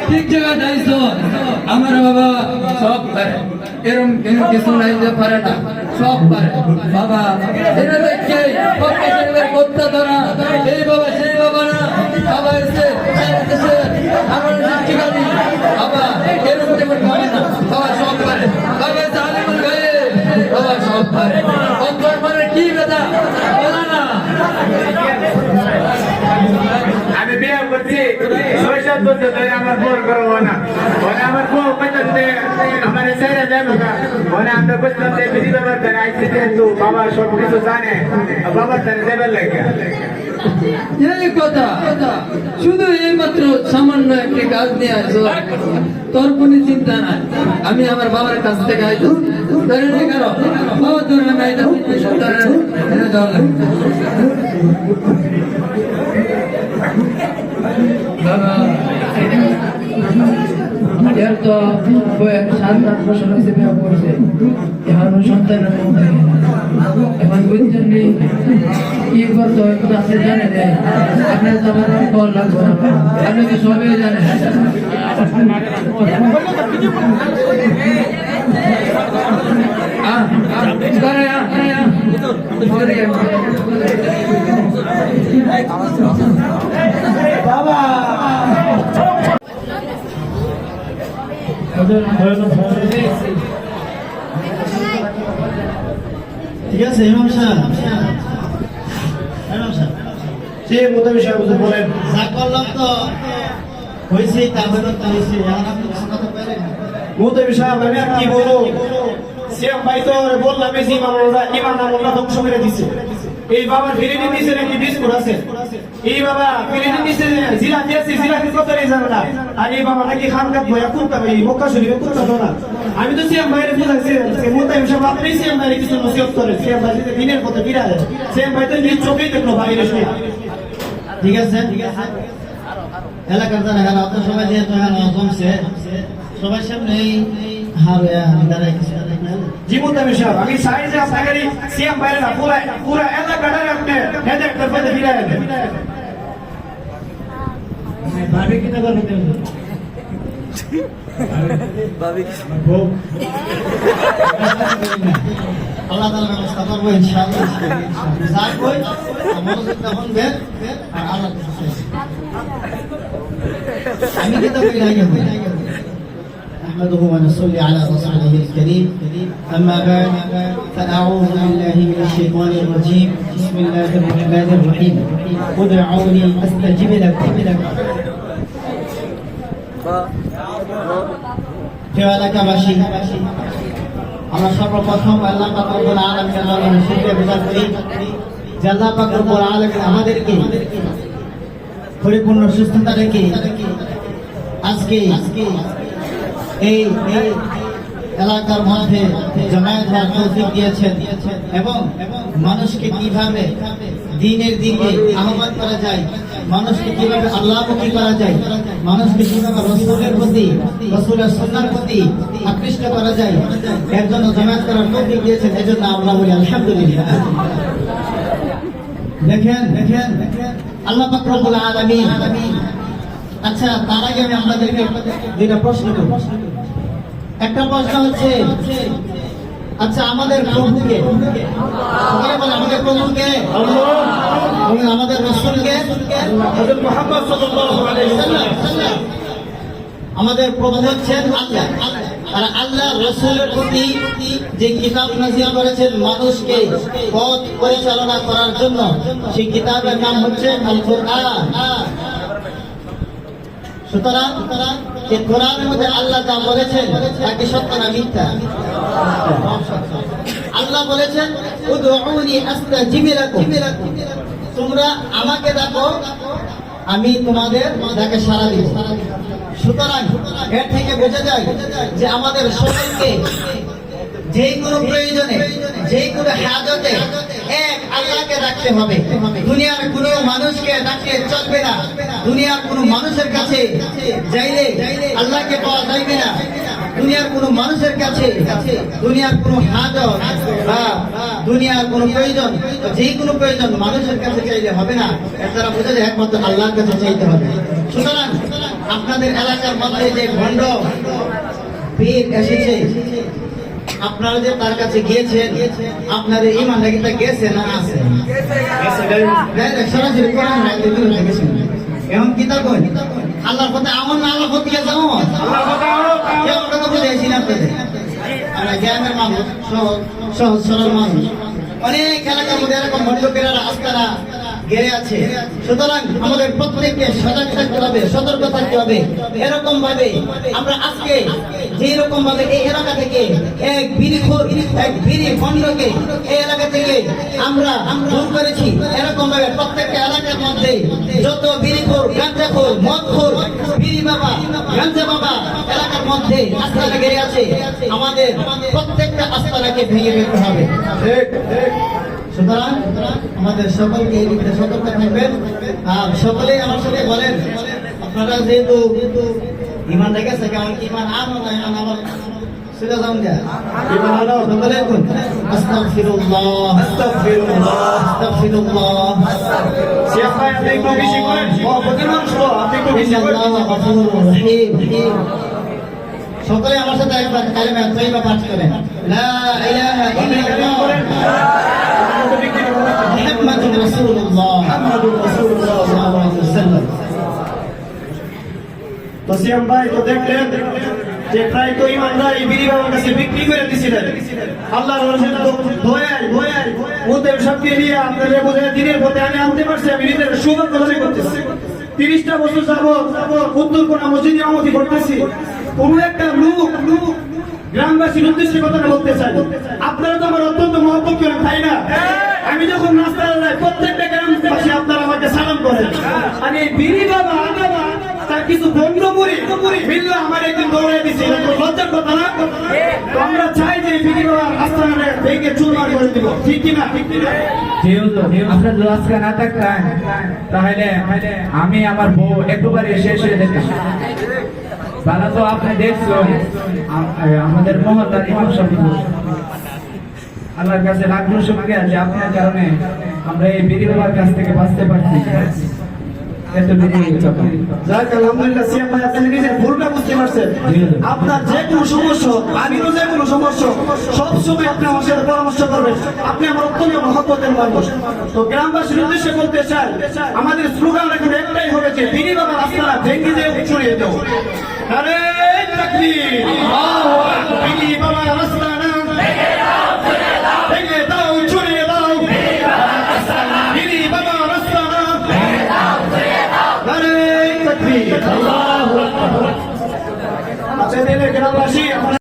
ঠিক জায়গা যাইছো আমার বাবা সব পারে এরকম কিছু নাই যে পারে না সব পারে বাবা এটা দেখে করতে ধরা এই বাবা সেই বাবা না বাবা এসে আমার শিক্ষিকারি বাবা এরকম তেমন পারে না বাবা সব পারে বাবা এসে আলিমুল গায়ে বাবা সব পারে অন্তর মানে কি বেদা বলা না আমি বিয়ে করছি 6-7 বছর ধরে আমার বোর করবো না মানে আমার বউ পেতে আমার ছেড়ে দেবো না মানে আমরা বুঝলাম যে বিধি বাবার দ্বারা আইসি যেহেতু বাবা সব কিছু জানে বাবার দ্বারা দেবের লাগে এই কথা শুধু এই মাত্র সামান্য একটি কাজ নিয়ে আসো তোর কোনো চিন্তা নাই আমি আমার বাবার কাছ থেকে আইতো ধরে নি কেন বাবা তোর আমি আইতো বাবা এর তো 7-8 বছর হয়েছে বিয়ে করছে এখন সন্তানের মধ্যে এখন বুঝছেন কি করতে হয় কোথা থেকে জানে দেয় আপনার তো আমার কল লাগবে আপনি তো সবই জানেন বাবা ঠিক আছে ইমাম সাহেব যে মোতাবেক সাহেব বলেন যা করলাম তো হয়েছে তাহলে তো হয়েছে এখন আপনি কিছু কথা বলেন মোতাবেক সাহেব আমি আর কি বলবো সিএম ভাই তো বললাম এই ইমাম নামটা ধ্বংস করে দিছে এই বাবার ফিরিনি দিছে নাকি বিস্কুট আছে এই বাবা ফিরিনি দিছে জিরা দিয়েছে জিরা কত রে যাবে না আর এই বাবা নাকি খানকাত বয়া কুত্তা ভাই মক্কা শরীফে কুত্তা তো না আমি তো সিএম ভাইয়ের বুঝাইছি মোতায়েম সাহেব আপনি সিএম ভাইয়ের কিছু নসিহত করেন সিএম ভাই যদি দিনের কথা বিরালে সিএম ভাই তো নিজ চোখেই দেখলো বাইরে শুয়ে ঠিক আছে এলাকার যারা এখানে আপনার সবাই যেহেতু এখানে জমছে সবার সামনে হারে দাঁড়াই কিছু জীবন দাবি সাহেব আমি চাই যে আপনাকে সিএম বাইরে না পুরা এলাকাটার আপনি হেডেক করতে ফিরে আসবেন ভাবি কিনা করবেন ভাবি আল্লাহ তাআলা ব্যবস্থা করবো ইনশাআল্লাহ যাই কই মনোযোগ তখন বের আর আল্লাহ আমি কিতা কই নাই نحمده ونصلي على رسوله الكريم أما بعد فأعوذ بالله من الشيطان الرجيم بسم الله الرحمن الرحيم ادعوني أستجب لكم প্রিয় এলাকাবাসী আমরা সর্বপ্রথম আল্লাহ পাক রব্বুল আলামিনের নামে শুকরিয়া গুজার করি যে আল্লাহ পাক রব্বুল আলামিন আমাদেরকে পরিপূর্ণ সুস্থতা রেখে আজকে এই এলাকার মধ্যে জামায়াত হওয়ার তৌফিক দিয়েছেন এবং মানুষকে কিভাবে দ্বীনের দিকে আহ্বান করা যায় মানুষকে কিভাবে আল্লাহমুখী করা যায়, মানুষকে কিভাবে রসুলের প্রতি, রসুলের সুন্নাহর প্রতি আকৃষ্ট করা যায়, এর জন্য জামায়াত করার তৌফিক দিয়েছেন। এজন্য আমরা বলি আলহামদুলিল্লাহ। দেখেন আল্লাহ পাক রব্বুল আলামিন। আচ্ছা, তার আগে আমি আপনাদেরকে দুইটা প্রশ্ন করব। একটা প্রশ্ন হচ্ছে, আচ্ছা আমাদের প্রভুকে, সবাই বলে আমাদের প্রভুকে, আমাদের রাসূলকে, হযরত মুহাম্মদ সাল্লাল্লাহু আলাইহি ওয়াসাল্লাম। আমাদের প্রভু হচ্ছেন আল্লাহ। আর আল্লাহ রাসূলের প্রতি যে কিতাব নাযিল করেছেন মানুষকে পথ পরিচালনা করার জন্য, সেই কিতাবের নাম হচ্ছে আল কোরআন। সুতরাং এই কোরআনের মধ্যে আল্লাহ যা বলেছেন তাকে সত্য না মিথ্যা? আল্লাহ বলেছেন উদউনি আস্তাজিব লাকুম, তোমরা আমাকে ডাকো আমি তোমাদের ডাকে সাড়া দিব। সুতরাং এর থেকে বোঝা যায় যে আমাদের সকলকে যে কোনো প্রয়োজনে, যে কোনো হাজতে এক আল্লাহকে ডাকতে হবে। দুনিয়ার কোনো মানুষকে ডাকলে চলবে না। দুনিয়ার কোনো মানুষের কাছে যাইলে আল্লাহকে পাওয়া যাইবে না। দুনিয়ার কোনো মানুষের কাছে দুনিয়ার কোনো হাজত বা দুনিয়ার কোনো প্রয়োজন, যে কোনো প্রয়োজন মানুষের কাছে চাইলে হবে না। এর দ্বারা বোঝা যায় একমাত্র আল্লাহর কাছে চাইতে হবে। সুতরাং আপনাদের এলাকার মধ্যে যে ভণ্ড পীর এসেছে, আপনারা যে তার কাছে গিয়েছেন, আপনাদের ঈমান নাকি তা গেছে না আছে? সরাসরি কোরআন আয়াতে বিরুদ্ধে গেছে। এখন কি তা কই? আল্লাহর কথা আমল না আল্লাহর প্রতি যাও। আল্লাহর কথা কেউ কথা বুঝাইছি না আপনাদের। আমরা জ্ঞানের মানুষ, সহজ সরল মানুষ। অনেক এলাকার মধ্যে এরকম ভণ্ডকেরা আস্তারা ঘেরে আছে। সুতরাং আমাদের প্রত্যেককে সজাগ থাকতে হবে, সতর্ক থাকতে হবে। এরকম ভাবে আমরা আজকে যে রকম ভাবে এই এলাকা থেকে এক বিড়ি ভণ্ডকে এই এলাকা থেকে আমরা দূর করেছি, এরকম ভাবে প্রত্যেকটা এলাকার মধ্যে যত বিড়িখোর, গাঁজাখোর, মদখোর, বিড়ি বাবা, গাঁজা বাবা এলাকার মধ্যে আস্তানা ঘেরে আছে, আমাদের প্রত্যেকটা আস্তানাকে ভেঙে ফেলতে হবে। সুতরাং আমাদের সকলকে এই দিকে সতর্ক থাকবেন। আর সকলেই আমার সাথে বলেন, আপনারা যেহেতু ইমান রেখেছে, কেমন ইমান আনো না আমার সেটা যান যায় ইমান আনো। সকলে কোন আস্তাগফিরুল্লাহ, আস্তাগফিরুল্লাহ, আস্তাগফিরুল্লাহ। শেখ ভাই আপনি একটু বেশি করেন, প্রতিমান শুনো, আপনি একটু বেশি করেন। আল্লাহু গফুরুর রহিম। সকলে আমার সাথে একবার কালিমা তাইয়্যিবা পাঠ করেন, লা ইলাহা ইল্লাল্লাহ মুহাম্মাদুর রাসূলুল্লাহ, মুহাম্মাদুর রাসূলুল্লাহ সাল্লাল্লাহু আলাইহি ওয়াসাল্লাম। তো সিয়াম ভাই তো দেখলেন যে প্রায় তো ইমানদার এই বিড়ি বাবার কাছে বিক্রি করে দিয়েছিলেন। আল্লাহর রাসূল তো দয়ায় ওদের সবকে নিয়ে আপনাদের বোঝায় দিনের পথে আমি আনতে পারছি। আমি নিজের সৌভাগ্য মনে করতেছি। 30টা বছর যাবত উত্তরকোনা মসজিদে ইমামতি করতেছি। কোন একটা লোক গ্রামবাসীর উদ্দেশ্যে কথাটা বলতে চাই, আপনারা তো আমার অত্যন্ত মহব্বত করেন, তাই না? আমি যখন রাস্তায় যাই প্রত্যেকটা গ্রামবাসী আপনারা আমাকে সালাম করেন। আর এই বিড়ি বাবা তার কিছু বন্ধ করি মিললে আমার একদিন দৌড়ে দিচ্ছে, লজ্জার কথা না? তো আমরা চাই যে বিড়ি বাবা রাস্তাঘাটে ভেঙে চুরমার করে দিব, ঠিক কিনা? যেহেতু আপনার লস্কা না থাকতেন তাহলে আমি আমার বউ একবারে শেষ হয়ে যেতাম। তারা তো আপনি দেখছেন আমাদের মহল্লার ইমাম সাহেব, আল্লাহর কাছে লাখ শুকরিয়া যে আপনার কারণে আমরা এই বিড়ি বাবার কাছ থেকে বাঁচতে পারছি। এত বিড়ি যাক আলহামদুলিল্লাহ, সিয়াম ভাই আপনি নিজের ভুলটা বুঝতে পারছেন। আপনার যে কোনো সমস্যা, আমিও যে কোনো সমস্যা, সব সময় আপনি আমার সাথে পরামর্শ করবেন। আপনি আমার অত্যন্ত মহব্বতের মানুষ। তো গ্রামবাসীর উদ্দেশ্যে বলতে চাই, আমাদের স্লোগান এখন একটাই হবে যে বিড়ি বাবার রাস্তাটা ভেঙে দিয়ে ছড়িয়ে দাও। আরে তাকবীর, আল্লাহু আকবার। বিড়ি বাবার রাস্তা না ভেঙে দাও, ছড়িয়ে দাও। বিড়ি বাবার রাস্তা না ভেঙে দাও, ছড়িয়ে দাও। আরে তাকবীর, আল্লাহু আকবার। আচ্ছা, গ্রামবাসী